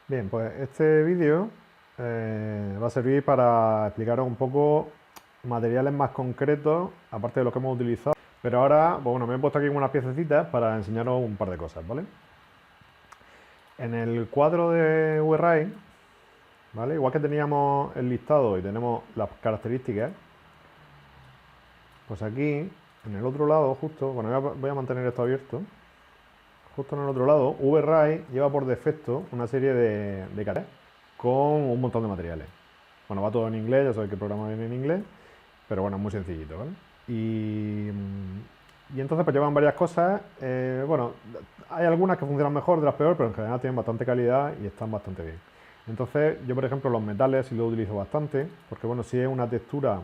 Bien, pues este vídeo va a servir para explicaros un poco materiales más concretos, aparte de lo que hemos utilizado. Pero ahora, pues bueno, me he puesto aquí unas piececitas para enseñaros un par de cosas, ¿vale? En el cuadro de VRAI, ¿vale? Igual que teníamos el listado y tenemos las características, pues aquí, en el otro lado, justo, bueno, voy a mantener esto abierto. Justo en el otro lado, VRAI lleva por defecto una serie de características con un montón de materiales. Bueno, va todo en inglés, ya sabéis que el programa viene en inglés, pero bueno, es muy sencillito, ¿vale? Y entonces pues llevan varias cosas. Bueno, hay algunas que funcionan mejor, de las peores, pero en general tienen bastante calidad y están bastante bien. Entonces, yo por ejemplo los metales sí los utilizo bastante, porque bueno, sí es una textura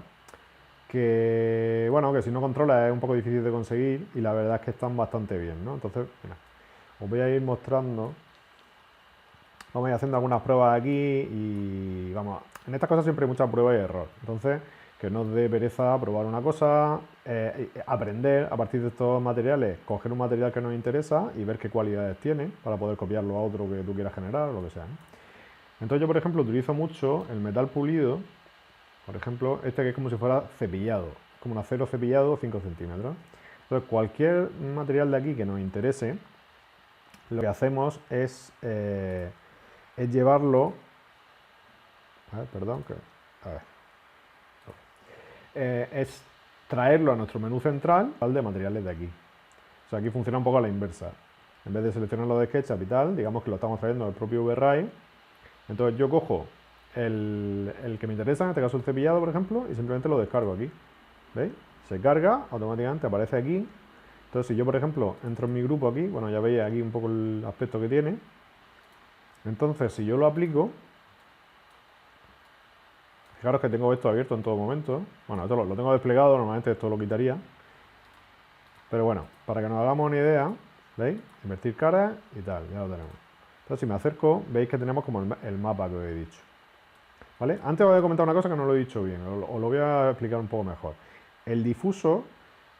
que, bueno, que si no controlas es un poco difícil de conseguir y la verdad es que están bastante bien, ¿no? Entonces, mira, os voy a ir mostrando. Vamos a ir haciendo algunas pruebas aquí y vamos, en estas cosas siempre hay mucha prueba y error. Entonces, que no os dé pereza probar una cosa, aprender a partir de estos materiales, coger un material que nos interesa y ver qué cualidades tiene para poder copiarlo a otro que tú quieras generar o lo que sea, ¿no? Entonces yo, por ejemplo, utilizo mucho el metal pulido, por ejemplo, este que es como si fuera cepillado, como un acero cepillado 5 centímetros. Entonces, cualquier material de aquí que nos interese, lo que hacemos es llevarlo. A ver, perdón, a ver. Es traerlo a nuestro menú central de materiales de aquí. O sea, aquí funciona un poco a la inversa. En vez de seleccionarlo de SketchUp y tal, digamos que lo estamos trayendo del propio VRAI. Entonces yo cojo el que me interesa, en este caso el cepillado, por ejemplo, y simplemente lo descargo aquí. ¿Veis? Se carga, automáticamente aparece aquí. Entonces si yo, por ejemplo, entro en mi grupo aquí, bueno, ya veis aquí un poco el aspecto que tiene. Entonces, si yo lo aplico, fijaros que tengo esto abierto en todo momento. Bueno, esto lo tengo desplegado, normalmente esto lo quitaría. Pero bueno, para que nos hagamos una idea, ¿veis? Invertir caras y tal, ya lo tenemos. Entonces, si me acerco, veis que tenemos como el mapa que os he dicho. ¿Vale? Antes os voy a comentar una cosa que no lo he dicho bien, os lo voy a explicar un poco mejor. El difuso,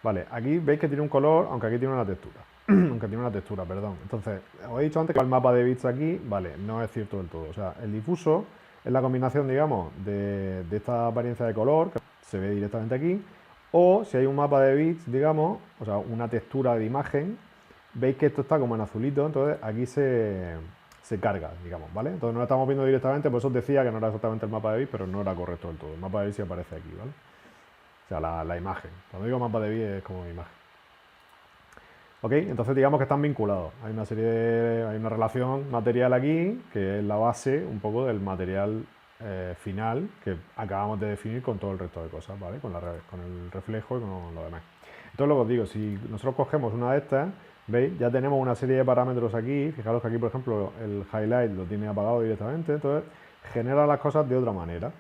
vale, aquí veis que tiene un color, aunque aquí tiene una textura. Aunque tiene una textura, perdón. Entonces, os he dicho antes que el mapa de bits aquí, vale, no es cierto del todo. O sea, el difuso es la combinación, digamos, de esta apariencia de color, que se ve directamente aquí, o si hay un mapa de bits, digamos, o sea, una textura de imagen, veis que esto está como en azulito, entonces aquí se carga, digamos, ¿vale? Entonces no lo estamos viendo directamente, por eso os decía que no era exactamente el mapa de bits, pero no era correcto del todo. El mapa de bits sí aparece aquí, ¿vale? O sea, la imagen. Cuando digo mapa de bits es como imagen. ¿Ok? Entonces digamos que están vinculados. Hay una hay una relación material aquí, que es la base un poco del material final que acabamos de definir con todo el resto de cosas, ¿vale? Con el reflejo y con lo demás. Entonces lo que os digo, si nosotros cogemos una de estas, ¿veis? Ya tenemos una serie de parámetros aquí. Fijaros que aquí, por ejemplo, el highlight lo tiene apagado directamente. Entonces genera las cosas de otra manera.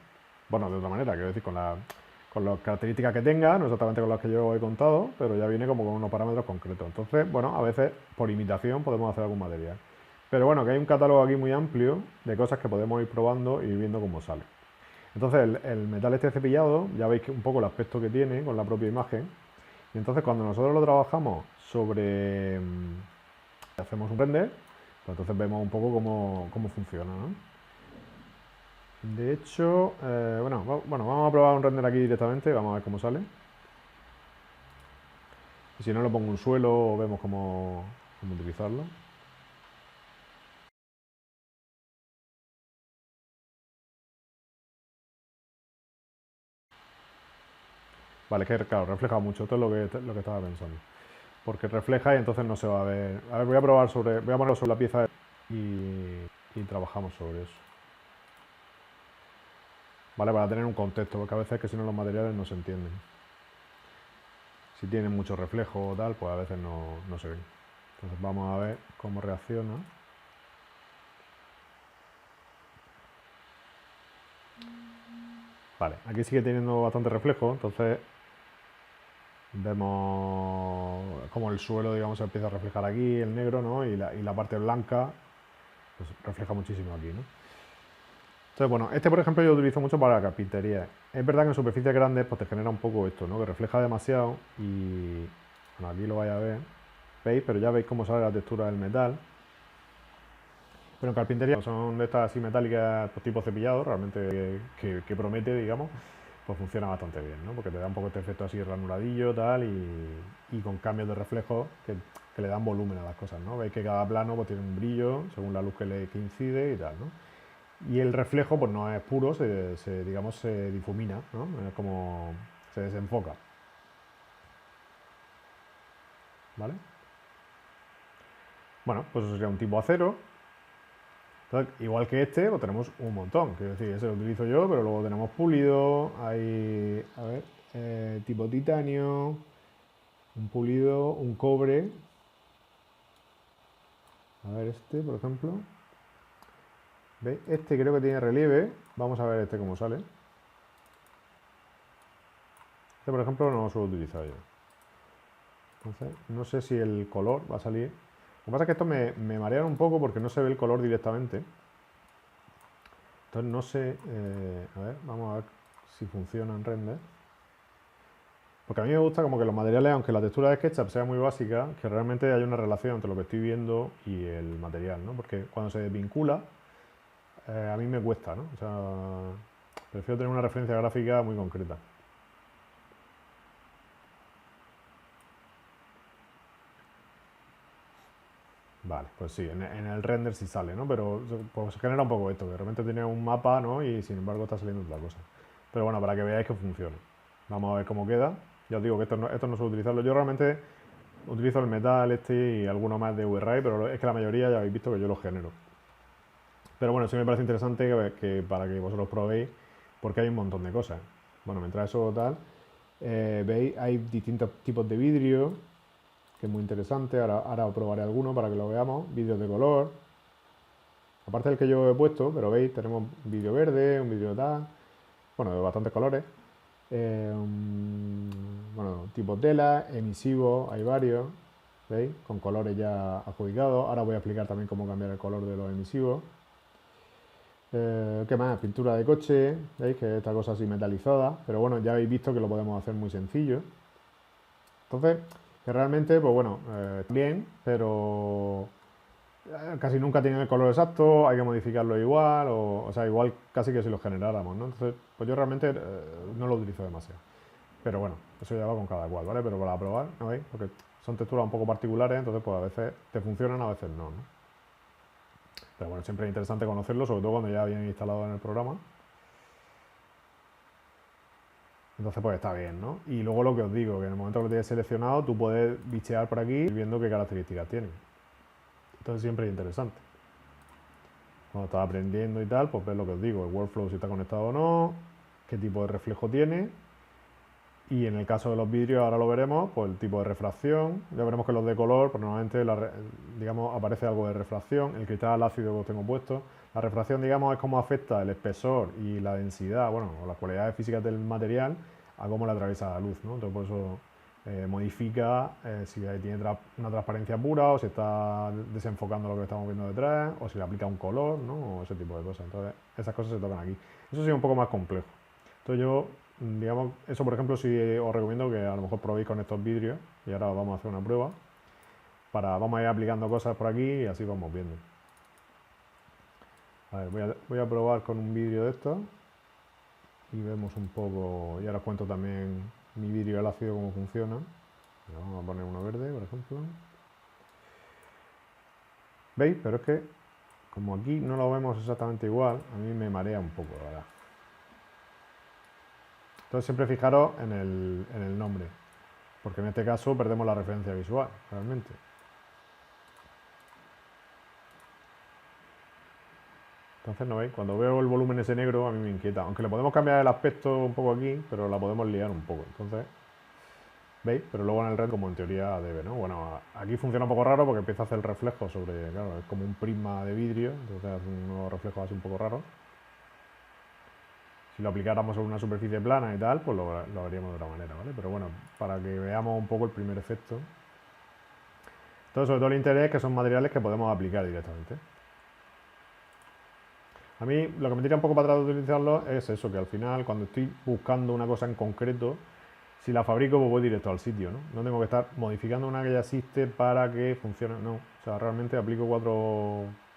Bueno, de otra manera, quiero decir, con las características que tenga, no exactamente con las que yo he contado, pero ya viene como con unos parámetros concretos. Entonces, bueno, a veces por imitación podemos hacer algún material. Pero bueno, que hay un catálogo aquí muy amplio de cosas que podemos ir probando y ir viendo cómo sale. Entonces, el metal este cepillado, ya veis que un poco el aspecto que tiene con la propia imagen. Y entonces, cuando nosotros lo trabajamos sobre. Hacemos un render, pues entonces vemos un poco cómo funciona, ¿no? De hecho, bueno, vamos a probar un render aquí directamente, vamos a ver cómo sale. Y si no, lo pongo en un suelo o vemos cómo utilizarlo. Vale, es que claro, refleja mucho, esto es lo que estaba pensando. Porque refleja y entonces no se va a ver. A ver, voy a voy a ponerlo sobre la pieza y trabajamos sobre eso. Vale, para tener un contexto, porque a veces que si no los materiales no se entienden. Si tienen mucho reflejo o tal, pues a veces no se ven. Entonces vamos a ver cómo reacciona. Vale, aquí sigue teniendo bastante reflejo, entonces vemos como el suelo, digamos, se empieza a reflejar aquí, el negro, ¿no? Y la parte blanca, pues refleja muchísimo aquí, ¿no? Entonces, bueno, este por ejemplo yo lo utilizo mucho para carpintería. Es verdad que en superficies grandes pues te genera un poco esto, ¿no? Que refleja demasiado y... Bueno, aquí lo vais a ver. ¿Veis? Pero ya veis cómo sale la textura del metal. Pero en carpintería son de estas así metálicas pues, tipo cepillado, realmente que promete, digamos, pues funciona bastante bien, ¿no? Porque te da un poco este efecto así ranuradillo, tal, y con cambios de reflejo que le dan volumen a las cosas, ¿no? Veis que cada plano pues, tiene un brillo según la luz que incide y tal, ¿no? Y el reflejo pues no es puro, digamos, se difumina, ¿no? Es como se desenfoca, ¿vale? Bueno, pues eso sería un tipo acero. Entonces, igual que este, pues tenemos un montón. Quiero decir, ese lo utilizo yo, pero luego tenemos pulido, hay, a ver, tipo titanio, un pulido, un cobre. A ver, este, por ejemplo. ¿Veis? Este creo que tiene relieve. Vamos a ver este cómo sale. Este, por ejemplo, no lo suelo utilizar yo. Entonces, no sé si el color va a salir. Lo que pasa es que esto me marea un poco porque no se ve el color directamente. Entonces, no sé. A ver, vamos a ver si funciona en render. Porque a mí me gusta como que los materiales, aunque la textura de SketchUp sea muy básica, que realmente haya una relación entre lo que estoy viendo y el material, ¿no? Porque cuando se desvincula, a mí me cuesta, ¿no? O sea, prefiero tener una referencia gráfica muy concreta. Vale, pues sí, en el render sí sale, ¿no? Pero pues, se genera un poco esto, que de repente tiene un mapa, ¿no? Y sin embargo está saliendo otra cosa. Pero bueno, para que veáis que funciona. Vamos a ver cómo queda. Ya os digo que esto no suelo utilizarlo. Yo realmente utilizo el metal este y alguno más de VRay, pero es que la mayoría ya habéis visto que yo lo genero. Pero bueno, sí me parece interesante que para que vosotros probéis, porque hay un montón de cosas. Bueno, mientras eso tal, veis, hay distintos tipos de vidrio, que es muy interesante. Ahora os probaré alguno para que lo veamos. Vidrios de color. Aparte del que yo he puesto, pero veis, tenemos un vidrio verde, un vidrio tal, bueno, de bastantes colores. Bueno, tipo tela, emisivo, hay varios, ¿veis? Con colores ya adjudicados. Ahora voy a explicar también cómo cambiar el color de los emisivos. ¿Qué más? Pintura de coche, ¿veis? Que esta cosa así metalizada, pero bueno, ya habéis visto que lo podemos hacer muy sencillo. Entonces, que realmente, pues bueno, bien, pero casi nunca tienen el color exacto, hay que modificarlo igual, o sea, igual casi que si lo generáramos, ¿no? Entonces, pues yo realmente no lo utilizo demasiado. Pero bueno, eso ya va con cada cual, ¿vale? Pero para probar, ¿no veis? Porque son texturas un poco particulares, entonces pues a veces te funcionan, a veces no, ¿no? Pero bueno, siempre es interesante conocerlo, sobre todo cuando ya vienen instalado en el programa. Entonces pues está bien, ¿no? Y luego lo que os digo, que en el momento que lo tienes seleccionado, tú puedes bichear por aquí viendo qué características tienen. Entonces siempre es interesante. Cuando estás aprendiendo y tal, pues ves lo que os digo, el workflow si está conectado o no, qué tipo de reflejo tiene. Y en el caso de los vidrios, ahora lo veremos, pues el tipo de refracción. Ya veremos que los de color, pues normalmente digamos, aparece algo de refracción. El cristal ácido que os tengo puesto. La refracción, digamos, es cómo afecta el espesor y la densidad, bueno, o las cualidades físicas del material a cómo le atraviesa la luz, ¿no? Entonces por eso modifica si tiene una transparencia pura o si está desenfocando lo que estamos viendo detrás o si le aplica un color, ¿no? O ese tipo de cosas. Entonces esas cosas se tocan aquí. Eso sí es un poco más complejo. Entonces yo, digamos, eso por ejemplo sí os recomiendo que a lo mejor probéis con estos vidrios y ahora vamos a hacer una prueba. Vamos a ir aplicando cosas por aquí y así vamos viendo. A ver, voy a probar con un vidrio de estos y vemos un poco, y ahora os cuento también mi vidrio del ácido cómo funciona. Vamos a poner uno verde, por ejemplo. ¿Veis? Pero es que como aquí no lo vemos exactamente igual, a mí me marea un poco, la verdad. Entonces siempre fijaros en el nombre, porque en este caso perdemos la referencia visual, realmente. Entonces, ¿no veis? Cuando veo el volumen ese negro, a mí me inquieta. Aunque le podemos cambiar el aspecto un poco aquí, pero la podemos liar un poco. Entonces, ¿veis? Pero luego en el red, como en teoría debe, ¿no? Bueno, aquí funciona un poco raro porque empieza a hacer reflejo sobre, claro, es como un prisma de vidrio, entonces hace unos reflejos así un poco raros. Si lo aplicáramos sobre una superficie plana y tal, pues lo haríamos de otra manera, ¿vale? Pero bueno, para que veamos un poco el primer efecto. Entonces, sobre todo el interés es que son materiales que podemos aplicar directamente. A mí lo que me tira un poco para atrás de utilizarlo es eso, que al final cuando estoy buscando una cosa en concreto, si la fabrico pues voy directo al sitio, ¿no? No tengo que estar modificando una que ya existe para que funcione, no. O sea, realmente aplico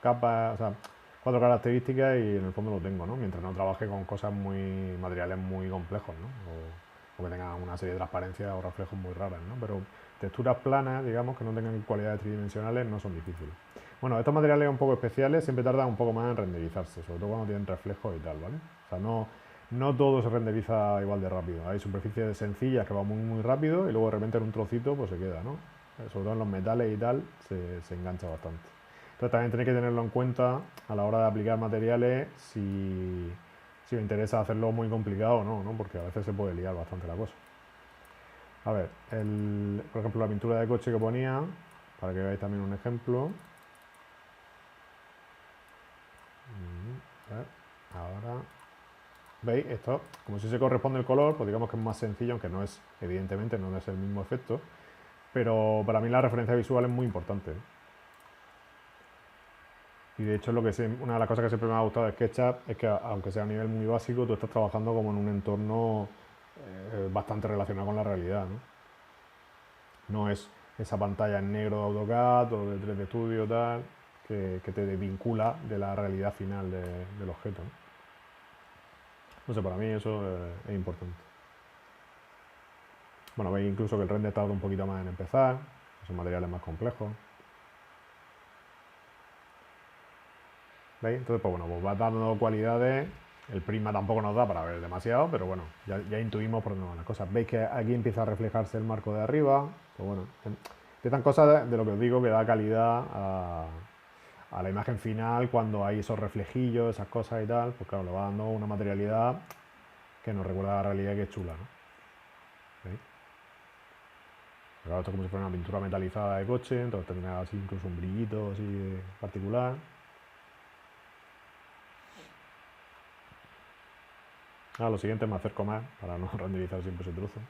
capas, o sea, 4 características y en el fondo lo tengo, ¿no? Mientras no trabaje con cosas materiales muy complejos, ¿no? O que tengan una serie de transparencias o reflejos muy raras, ¿no? Pero texturas planas, digamos, que no tengan cualidades tridimensionales, no son difíciles. Bueno, estos materiales un poco especiales siempre tardan un poco más en renderizarse, sobre todo cuando tienen reflejos y tal, ¿vale? O sea, no todo se renderiza igual de rápido. Hay superficies sencillas que van muy rápido y luego de repente en un trocito pues se queda, ¿no? Sobre todo en los metales y tal se engancha bastante. Entonces también tenéis que tenerlo en cuenta a la hora de aplicar materiales si os interesa hacerlo muy complicado o no, ¿no? Porque a veces se puede liar bastante la cosa. A ver, por ejemplo la pintura de coche que ponía, para que veáis también un ejemplo. A ver, ahora ¿veis? Esto, como si se corresponde el color, pues digamos que es más sencillo, aunque no es, evidentemente, no es el mismo efecto. Pero para mí la referencia visual es muy importante. Y de hecho una de las cosas que siempre me ha gustado de SketchUp es que, aunque sea a nivel muy básico, tú estás trabajando como en un entorno bastante relacionado con la realidad, ¿no? No es esa pantalla en negro de AutoCAD o de 3D Studio tal, que te desvincula de la realidad final del objeto, ¿no? No sé, para mí eso es importante. Bueno, veis incluso que el render tarda un poquito más en empezar, son materiales más complejos. ¿Veis? Entonces, pues bueno, pues va dando cualidades. El prisma tampoco nos da para ver demasiado, pero bueno, ya intuimos por dónde van las cosas. Veis que aquí empieza a reflejarse el marco de arriba. Pues bueno, empiezan cosas de lo que os digo que da calidad a la imagen final cuando hay esos reflejillos, esas cosas y tal. Pues claro, le va dando una materialidad que nos recuerda a la realidad y que es chula, ¿no? ¿Veis? Claro, esto es como si fuera una pintura metalizada de coche, entonces tendrá así incluso un brillito así particular. Ahora lo siguiente me acerco más para no renderizar siempre ese trozo.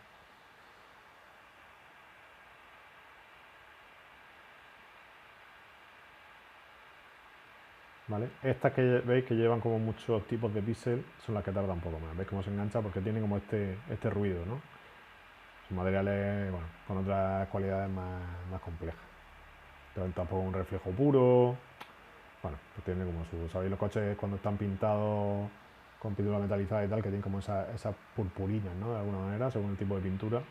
¿Vale? Estas que veis que llevan como muchos tipos de píxel son las que tardan un poco más. ¿Veis cómo se engancha? Porque tiene como este ruido, ¿no? Son materiales, bueno, con otras cualidades más complejas. Pero tampoco un reflejo puro. Bueno, pues tiene como su... ¿Sabéis los coches cuando están pintados con pintura metalizada y tal? Que tienen como esas purpurinas, ¿no? De alguna manera, según el tipo de pintura.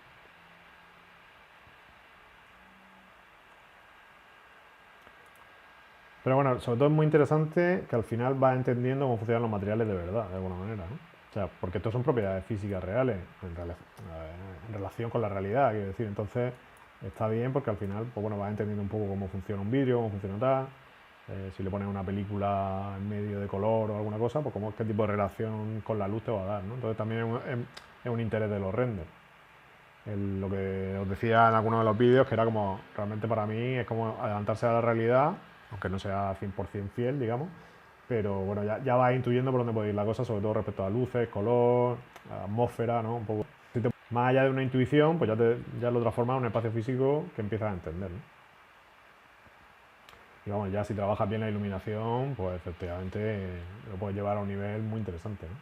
Pero bueno, sobre todo es muy interesante que al final vas entendiendo cómo funcionan los materiales de verdad, de alguna manera, ¿no? O sea, porque estos son propiedades físicas reales en relación con la realidad, quiero decir. Entonces, está bien porque al final, pues bueno, vas entendiendo un poco cómo funciona un vídeo, cómo funciona tal. Si le pones una película en medio de color o alguna cosa, pues qué tipo de relación con la luz te va a dar, ¿no? Entonces también es un interés de los renders. Lo que os decía en algunos de los vídeos, que era como, realmente para mí es como adelantarse a la realidad, aunque no sea 100% fiel, digamos, pero bueno, ya vas intuyendo por dónde puede ir la cosa, sobre todo respecto a luces, color, atmósfera, ¿no? Un poco. Más allá de una intuición, pues ya lo transformas en un espacio físico que empiezas a entender, ¿no? Y vamos, ya si trabajas bien la iluminación, pues efectivamente lo puedes llevar a un nivel muy interesante, ¿no?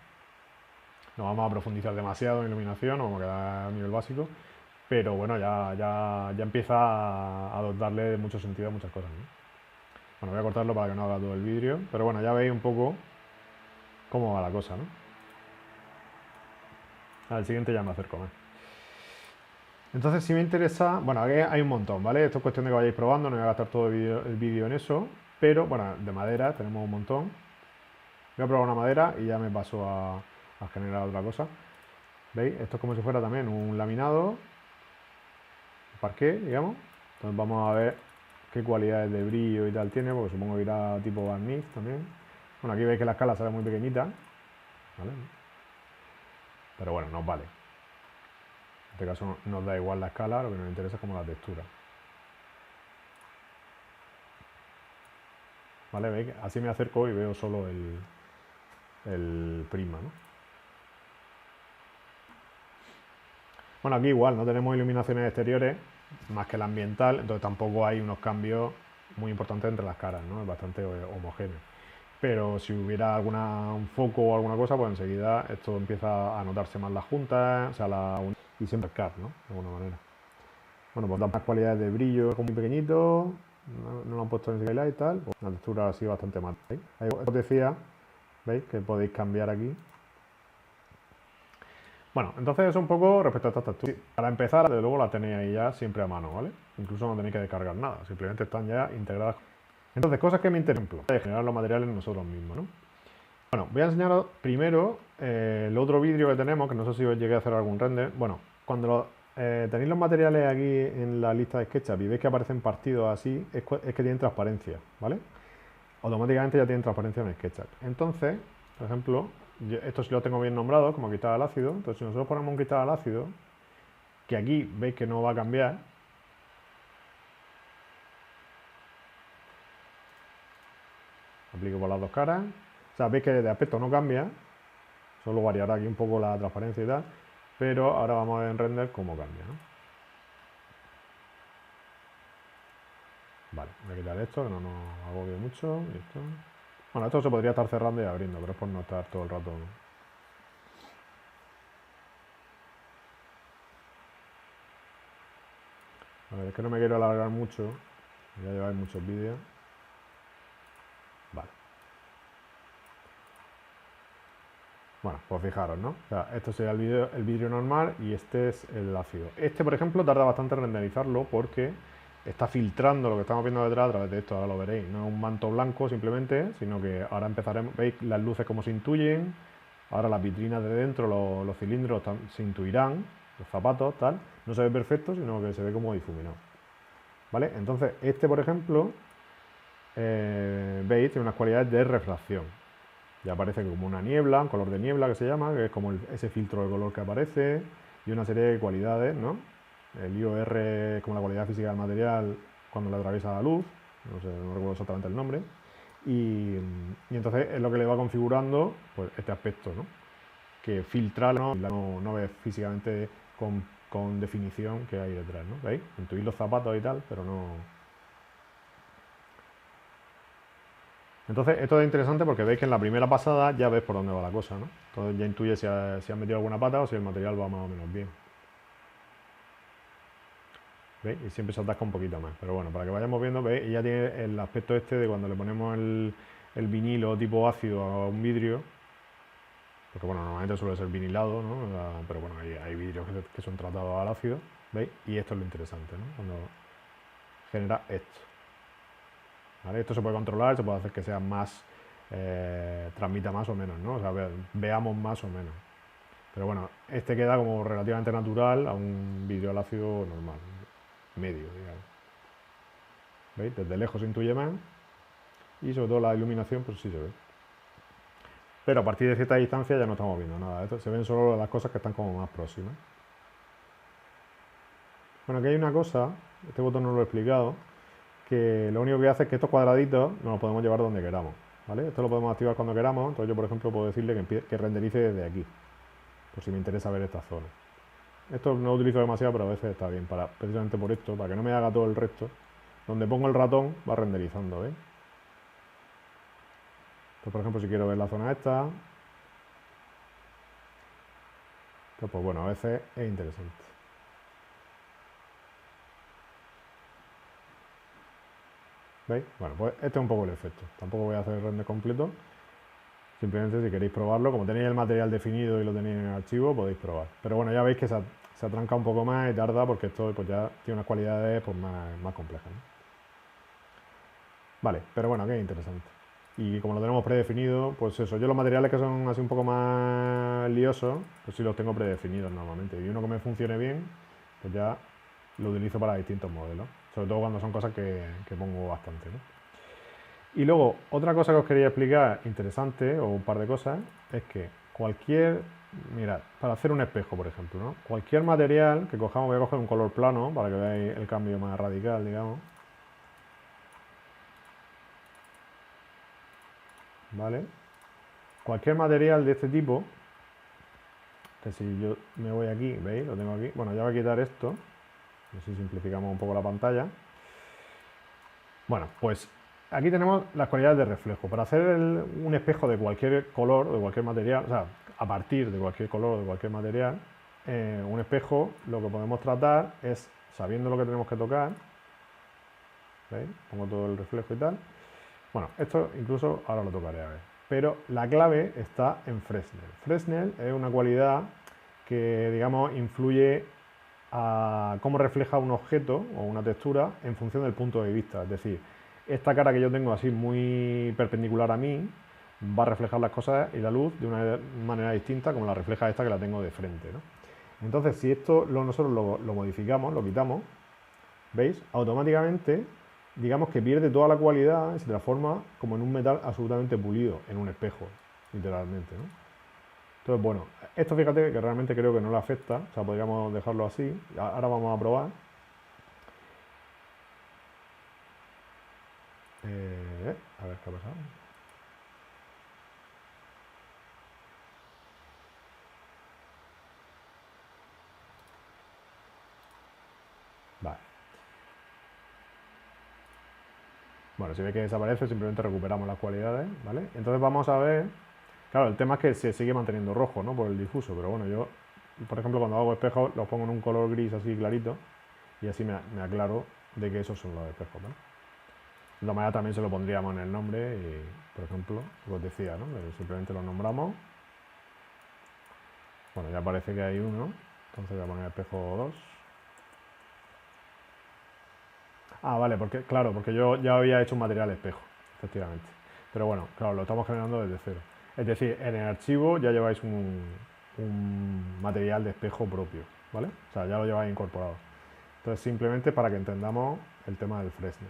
No vamos a profundizar demasiado en iluminación, nos vamos a quedar a nivel básico, pero bueno, ya empieza a darle mucho sentido a muchas cosas, ¿no? Bueno, voy a cortarlo para que no haga todo el vídeo, pero bueno, ya veis un poco cómo va la cosa, ¿no? Al siguiente ya me acerco más. Entonces, si me interesa, bueno, aquí hay un montón, ¿vale? Esto es cuestión de que vayáis probando, no voy a gastar todo el vídeo en eso, pero bueno, de madera tenemos un montón. Voy a probar una madera y ya me paso a generar otra cosa. ¿Veis? Esto es como si fuera también un laminado, un parqué, digamos. Entonces vamos a ver qué cualidades de brillo y tal tiene, porque supongo que irá tipo barniz también. Bueno, aquí veis que la escala sale muy pequeñita, ¿vale? Pero bueno, nos vale. En este caso nos da igual la escala, lo que nos interesa es como la textura. ¿Vale? ¿Veis? Así me acerco y veo solo el prisma, ¿no? Bueno, aquí igual, no tenemos iluminaciones exteriores, más que la ambiental, entonces tampoco hay unos cambios muy importantes entre las caras, ¿no? Es bastante homogéneo. Pero si hubiera un foco o alguna cosa, pues enseguida esto empieza a notarse más las juntas, o sea, y siempre CAD, ¿no? De alguna manera. Bueno, pues da más cualidades de brillo, como muy pequeñito, no lo han puesto en highlight y tal, pues una textura así bastante mate. Ahí os decía, ¿veis? Que podéis cambiar aquí. Bueno, entonces eso un poco respecto a estas texturas. Para empezar, desde luego la tenéis ahí ya siempre a mano, ¿vale? Incluso no tenéis que descargar nada, simplemente están ya integradas. Entonces, cosas que me interesan, por ejemplo, generar los materiales nosotros mismos, ¿no? Bueno, voy a enseñaros primero el otro vídeo que tenemos, que no sé si os llegué a hacer algún render. Bueno, cuando tenéis los materiales aquí en la lista de SketchUp y veis que aparecen partidos así, es que tienen transparencia, ¿vale? Automáticamente ya tienen transparencia en SketchUp. Entonces, por ejemplo, esto sí lo tengo bien nombrado, como quitar al ácido. Entonces, si nosotros ponemos un quitar al ácido, que aquí veis que no va a cambiar, aplico por las dos caras. O sea, veis que de aspecto no cambia, solo variará aquí un poco la transparencia y tal, pero ahora vamos a ver en render cómo cambia, ¿no? Vale, voy a quitar esto, que no nos agobie mucho. Y esto. Bueno, esto se podría estar cerrando y abriendo, pero es por no estar todo el rato. A ver, es que no me quiero alargar mucho, ya lleváis muchos vídeos. Vale. Bueno, pues fijaros, ¿no? O sea, esto sería el vidrio normal y este es el ácido. Este, por ejemplo, tarda bastante en renderizarlo porque está filtrando lo que estamos viendo detrás a través de esto, ahora lo veréis. No es un manto blanco simplemente, sino que ahora empezaremos, veis las luces como se intuyen, ahora las vitrinas de dentro, los cilindros se intuirán, los zapatos, tal. No se ve perfecto, sino que se ve como difuminado. ¿Vale? Entonces, este, por ejemplo, veis, tiene unas cualidades de refracción. Ya aparece como una niebla, un color de niebla que se llama, que es como ese filtro de color que aparece, y una serie de cualidades, ¿no? El IOR es como la cualidad física del material cuando le atraviesa la luz, no sé, no recuerdo exactamente el nombre, y entonces es lo que le va configurando pues, este aspecto, ¿no? Que filtra, no ves físicamente con definición que hay detrás, ¿no? ¿Veis? Intuís los zapatos y tal, pero no. Entonces, esto es interesante porque veis que en la primera pasada ya ves por dónde va la cosa, ¿no? Entonces ya intuye si has metido alguna pata o si el material va más o menos bien. ¿Veis? Y siempre se atasca un poquito más. Pero bueno, para que vayamos viendo, ¿veis? Y ya tiene el aspecto este de cuando le ponemos el vinilo tipo ácido a un vidrio. Porque bueno, normalmente suele ser vinilado, ¿no? Pero bueno, hay vidrios que son tratados al ácido. ¿Veis? Y esto es lo interesante, ¿no? Cuando genera esto. ¿Vale? Esto se puede controlar, se puede hacer que sea más, transmita más o menos, ¿no? O sea, veamos más o menos. Pero bueno, este queda como relativamente natural a un vidrio al ácido normal, medio, digamos. ¿Veis? Desde lejos se intuye más y sobre todo la iluminación, pues sí se ve. Pero a partir de cierta distancia ya no estamos viendo nada. Esto se ven solo las cosas que están como más próximas. Bueno, aquí hay una cosa, este botón no lo he explicado, que lo único que hace es que estos cuadraditos nos los podemos llevar donde queramos. ¿Vale? Esto lo podemos activar cuando queramos, entonces yo por ejemplo puedo decirle que renderice desde aquí, por si me interesa ver esta zona. Esto no lo utilizo demasiado, pero a veces está bien, precisamente por esto, para que no me haga todo el resto. Donde pongo el ratón va renderizando, ¿veis? Entonces, por ejemplo, si quiero ver la zona esta, pues bueno, a veces es interesante. ¿Veis? Bueno, pues este es un poco el efecto. Tampoco voy a hacer el render completo. Simplemente si queréis probarlo, como tenéis el material definido y lo tenéis en el archivo, podéis probar. Pero bueno, ya veis que se atranca un poco más y tarda porque esto pues ya tiene unas cualidades pues, más complejas, ¿no? Vale, pero bueno, que es interesante. Y como lo tenemos predefinido, pues eso, yo los materiales que son así un poco más liosos, pues sí los tengo predefinidos normalmente. Y uno que me funcione bien, pues ya lo utilizo para distintos modelos. Sobre todo cuando son cosas que pongo bastante, ¿no? Y luego, otra cosa que os quería explicar interesante, o un par de cosas, es que mirad, para hacer un espejo, por ejemplo, ¿no? Cualquier material que cojamos, voy a coger un color plano para que veáis el cambio más radical, digamos. ¿Vale? Cualquier material de este tipo, que si yo me voy aquí, ¿veis? Lo tengo aquí. Bueno, ya voy a quitar esto. Así simplificamos un poco la pantalla. Bueno, pues aquí tenemos las cualidades de reflejo. Para hacer un espejo de cualquier color, de cualquier material, o sea, a partir de cualquier color, de cualquier material, un espejo lo que podemos tratar es, sabiendo lo que tenemos que tocar, ¿Veis? Pongo todo el reflejo y tal. Bueno, esto incluso ahora lo tocaré a ver. Pero la clave está en Fresnel. Fresnel es una cualidad que, digamos, influye a cómo refleja un objeto o una textura en función del punto de vista. Es decir, esta cara que yo tengo así muy perpendicular a mí va a reflejar las cosas y la luz de una manera distinta como la refleja esta que la tengo de frente, ¿no? Entonces, si esto nosotros lo modificamos, lo quitamos, ¿veis? Automáticamente, digamos que pierde toda la cualidad y se transforma como en un metal absolutamente pulido, en un espejo, literalmente, ¿no? Entonces, bueno, esto fíjate que realmente creo que no le afecta, o sea, podríamos dejarlo así. Ahora vamos a probar. A ver qué ha pasado. Vale. Bueno, si ve que desaparece, simplemente recuperamos las cualidades, ¿vale? Entonces vamos a ver. Claro, el tema es que se sigue manteniendo rojo, ¿no? Por el difuso, pero bueno, yo, por ejemplo, cuando hago espejos, los pongo en un color gris así clarito y así me aclaro de que esos son los espejos, ¿vale? De todas maneras también se lo pondríamos en el nombre y, por ejemplo, lo que os decía, ¿no? Simplemente lo nombramos. Bueno, ya parece que hay uno, entonces voy a poner espejo 2. Ah, vale, porque, claro, porque yo ya había hecho un material espejo, efectivamente. Pero bueno, claro, lo estamos generando desde cero. Es decir, en el archivo ya lleváis un material de espejo propio, ¿vale? O sea, ya lo lleváis incorporado. Entonces, simplemente para que entendamos el tema del Fresnel.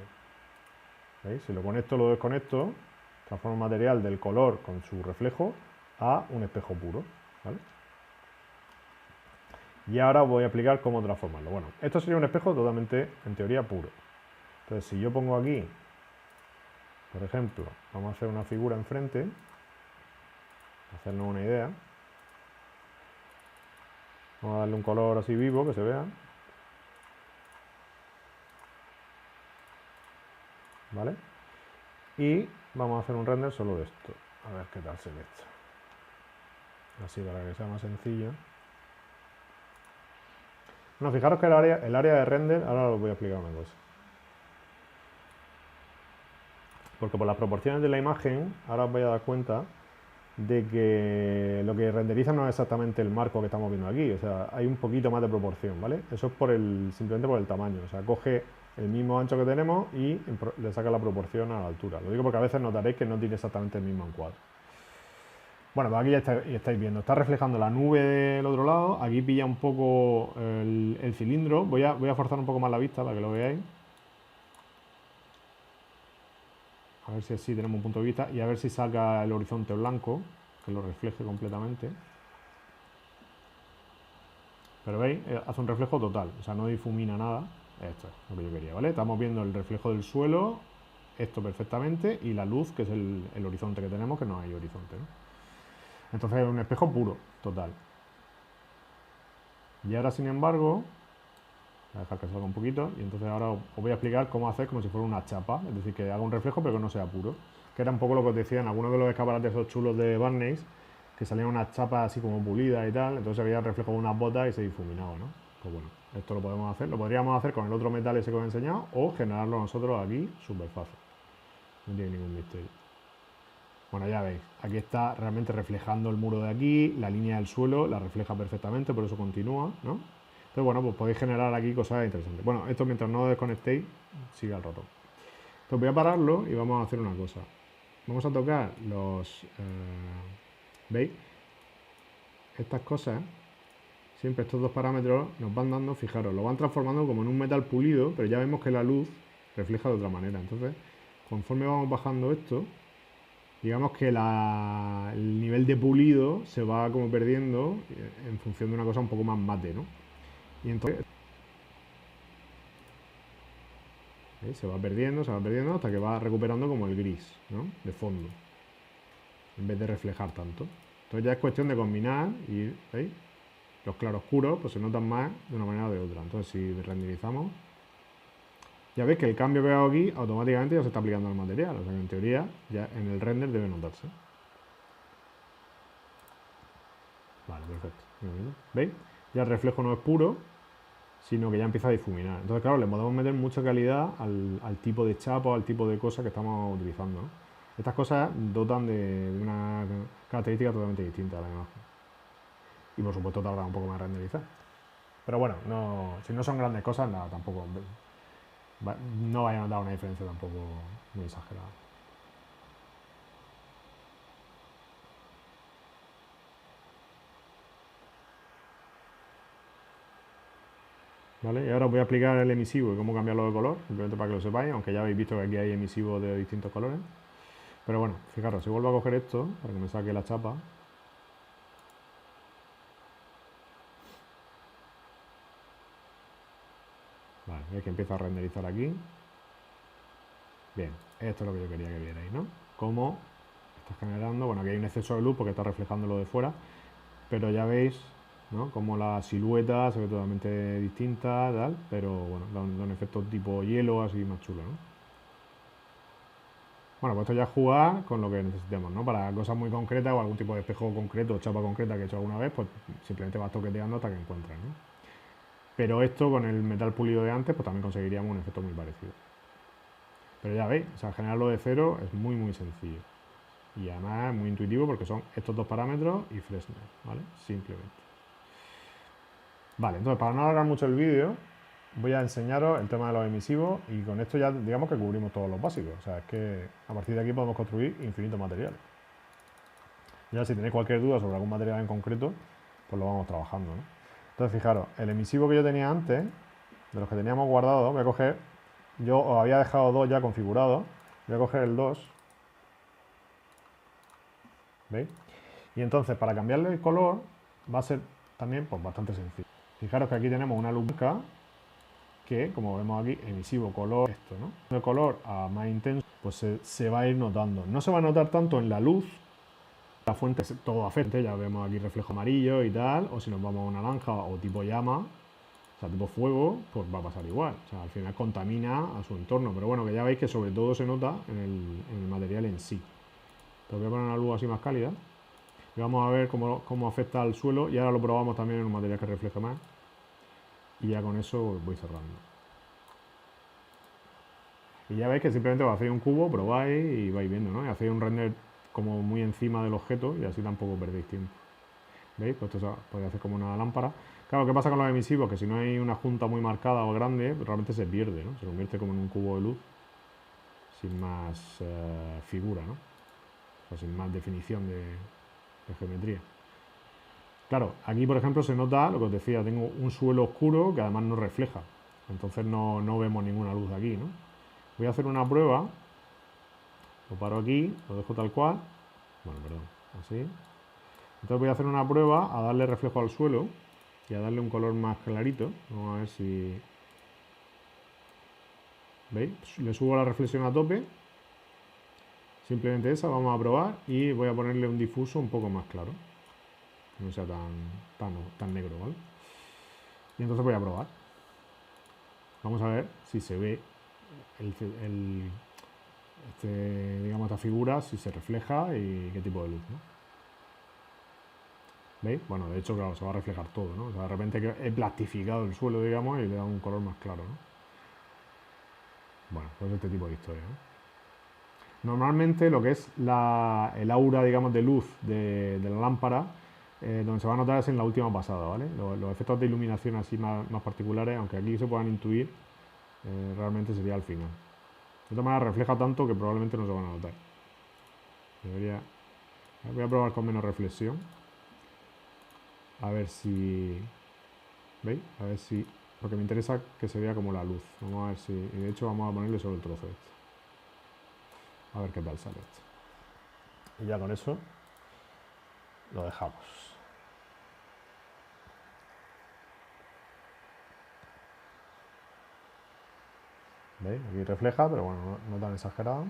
¿Veis? Si lo conecto, lo desconecto, transformo el material del color con su reflejo a un espejo puro, ¿vale? Y ahora voy a explicar cómo transformarlo. Bueno, esto sería un espejo totalmente, en teoría, puro. Entonces, si yo pongo aquí, por ejemplo, vamos a hacer una figura enfrente, hacernos una idea. Vamos a darle un color así vivo, que se vea. ¿Vale? Y vamos a hacer un render solo de esto. A ver qué tal se ve esto. Así para que sea más sencillo. Bueno, fijaros que el área de render, ahora os voy a explicar una cosa. Porque por las proporciones de la imagen, ahora os vais a dar cuenta de que lo que renderiza no es exactamente el marco que estamos viendo aquí, o sea, hay un poquito más de proporción, ¿vale? Eso es simplemente por el tamaño, o sea, coge el mismo ancho que tenemos y le saca la proporción a la altura. Lo digo porque a veces notaréis que no tiene exactamente el mismo encuadre. Bueno, pues aquí ya estáis viendo, está reflejando la nube del otro lado, aquí pilla un poco el cilindro, voy a forzar un poco más la vista para que lo veáis. A ver si así tenemos un punto de vista y a ver si saca el horizonte blanco, que lo refleje completamente. Pero veis, hace un reflejo total, o sea, no difumina nada. Esto es lo que yo quería, ¿vale? Estamos viendo el reflejo del suelo, esto perfectamente, y la luz, que es el horizonte que tenemos, que no hay horizonte, ¿no? Entonces es un espejo puro, total. Y ahora, sin embargo, voy a dejar que salga un poquito, y entonces ahora os voy a explicar cómo hacer como si fuera una chapa, es decir, que haga un reflejo pero que no sea puro. Que era un poco lo que os decía en algunos de los escaparates esos chulos de Barneys, que salían unas chapas así como pulidas y tal, entonces había el reflejo de unas botas y se difuminaba, ¿no? Pues bueno, esto lo podemos hacer, lo podríamos hacer con el otro metal ese que os he enseñado o generarlo nosotros aquí súper fácil. No tiene ningún misterio. Bueno, ya veis, aquí está realmente reflejando el muro de aquí, la línea del suelo la refleja perfectamente, por eso continúa, ¿no? Entonces, bueno, pues podéis generar aquí cosas interesantes. Bueno, esto mientras no desconectéis, sigue al rato. Entonces voy a pararlo y vamos a hacer una cosa. Vamos a tocar los... ¿veis? Estas cosas, siempre estos dos parámetros nos van dando, fijaros, lo van transformando como en un metal pulido, pero ya vemos que la luz refleja de otra manera. Entonces, conforme vamos bajando esto, digamos que el nivel de pulido se va como perdiendo en función de una cosa un poco más mate, ¿no? Y entonces ¿veis? Se va perdiendo hasta que va recuperando como el gris, ¿no? De fondo, en vez de reflejar tanto. Entonces ya es cuestión de combinar y, ¿veis? Los claroscuros pues se notan más de una manera o de otra. Entonces si renderizamos, ya veis que el cambio que hago aquí automáticamente ya se está aplicando al material. O sea que en teoría ya en el render debe notarse. Vale, perfecto. ¿Veis? Ya el reflejo no es puro, sino que ya empieza a difuminar. Entonces, claro, le podemos meter mucha calidad al tipo de chapa o al tipo de cosa que estamos utilizando, ¿no? Estas cosas dotan de una característica totalmente distinta a la imagen. Y por supuesto tarda un poco más en renderizar. Pero bueno, si no son grandes cosas, nada, tampoco. No vaya a notar una diferencia tampoco muy exagerada. ¿Vale? Y ahora os voy a explicar el emisivo y cómo cambiarlo de color, simplemente para que lo sepáis, aunque ya habéis visto que aquí hay emisivos de distintos colores. Pero bueno, fijaros, si vuelvo a coger esto, para que me saque la chapa, vale, veis que empieza a renderizar aquí. Bien, esto es lo que yo quería que vierais, ¿no? Cómo está generando, bueno, aquí hay un exceso de luz porque está reflejando lo de fuera, pero ya veis, ¿no? Como la silueta se ve totalmente distinta, tal, pero bueno, da un efecto tipo hielo así más chulo, ¿no? Bueno, pues esto ya es jugar con lo que necesitemos, ¿no? Para cosas muy concretas o algún tipo de espejo concreto o chapa concreta que he hecho alguna vez, pues simplemente vas toqueteando hasta que encuentres, ¿no? Pero esto con el metal pulido de antes, pues también conseguiríamos un efecto muy parecido. Pero ya veis, o sea, generarlo de cero es muy muy sencillo. Y además es muy intuitivo porque son estos dos parámetros y Fresnel, ¿vale? Simplemente. Vale, entonces para no alargar mucho el vídeo, voy a enseñaros el tema de los emisivos y con esto ya digamos que cubrimos todos los básicos. O sea, es que a partir de aquí podemos construir infinitos materiales. Ya si tenéis cualquier duda sobre algún material en concreto, pues lo vamos trabajando, ¿no? Entonces fijaros, el emisivo que yo tenía antes, de los que teníamos guardados, voy a coger, yo os había dejado dos ya configurados, voy a coger el 2, ¿veis? Y entonces para cambiarle el color va a ser también pues, bastante sencillo. Fijaros que aquí tenemos una luz blanca que, como vemos aquí, emisivo, color, esto, ¿no? El color a más intenso, pues se va a ir notando. No se va a notar tanto en la luz, la fuente es todo afecta, ya vemos aquí reflejo amarillo y tal, o si nos vamos a una naranja o tipo llama, o sea, tipo fuego, pues va a pasar igual. O sea, al final contamina a su entorno, pero bueno, que ya veis que sobre todo se nota en el material en sí. Entonces voy a poner una luz así más cálida y vamos a ver cómo afecta al suelo y ahora lo probamos también en un material que refleje más y ya con eso voy cerrando. Y ya veis que simplemente os hacéis un cubo, probáis y vais viendo, ¿no? Y hacéis un render como muy encima del objeto y así tampoco perdéis tiempo. ¿Veis? Pues esto podéis hacer como una lámpara. Claro, ¿qué pasa con los emisivos? Que si no hay una junta muy marcada o grande, realmente se pierde, ¿no? Se convierte como en un cubo de luz sin más figura, ¿no? O sea, sin más definición de geometría. Claro, aquí por ejemplo se nota lo que os decía, tengo un suelo oscuro que además no refleja. Entonces no vemos ninguna luz aquí, ¿no? Voy a hacer una prueba. Lo paro aquí, lo dejo tal cual. Bueno, perdón, así. Entonces voy a hacer una prueba a darle reflejo al suelo y a darle un color más clarito. Vamos a ver si... ¿Veis? Le subo la reflexión a tope. Simplemente esa, vamos a probar y voy a ponerle un difuso un poco más claro. Que no sea tan negro, ¿vale? Y entonces voy a probar. Vamos a ver si se ve digamos, esta figura, si se refleja y qué tipo de luz, ¿no? ¿Veis? Bueno, de hecho, claro, se va a reflejar todo, ¿no? O sea, de repente que he plastificado el suelo, digamos, y le he dado un color más claro, ¿no? Bueno, pues este tipo de historia, ¿no? Normalmente lo que es el aura, digamos, de luz de la lámpara, donde se va a notar es en la última pasada, ¿vale? Los efectos de iluminación así más particulares, aunque aquí se puedan intuir, realmente sería al final. De todas maneras, refleja tanto que probablemente no se van a notar. Voy a probar con menos reflexión. A ver si... ¿Veis? A ver si... Porque me interesa que se vea como la luz. Vamos a ver si... Y de hecho vamos a ponerle solo el trozo este. A ver qué tal sale esto. Y ya con eso lo dejamos. ¿Veis? Aquí refleja, pero bueno, no tan exagerado.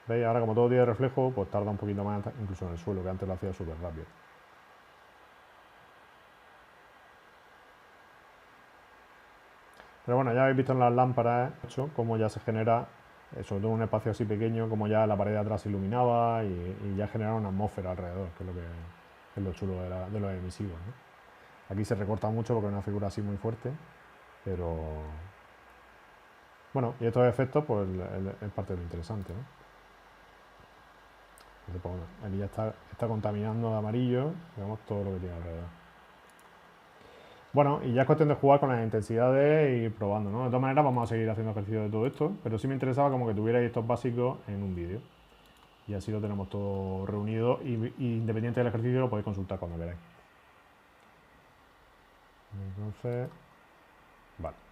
¿Veis? Ahora como todo tiene reflejo, pues tarda un poquito más incluso en el suelo, que antes lo hacía súper rápido. Pero bueno, ya habéis visto en las lámparas, cómo ya se genera sobre todo en un espacio así pequeño, como ya la pared de atrás se iluminaba y ya generaba una atmósfera alrededor, que es lo chulo de los emisivos, ¿no? Aquí se recorta mucho porque es una figura así muy fuerte, pero bueno, y estos efectos pues es parte de lo interesante, ¿no? Entonces, pues, bueno, aquí ya está contaminando de amarillo, digamos, todo lo que tiene alrededor. Bueno, y ya es cuestión de jugar con las intensidades e ir probando, ¿no? De todas maneras vamos a seguir haciendo ejercicio de todo esto, pero sí me interesaba como que tuvierais estos básicos en un vídeo. Y así lo tenemos todo reunido y independiente del ejercicio lo podéis consultar cuando queráis. Entonces, vale.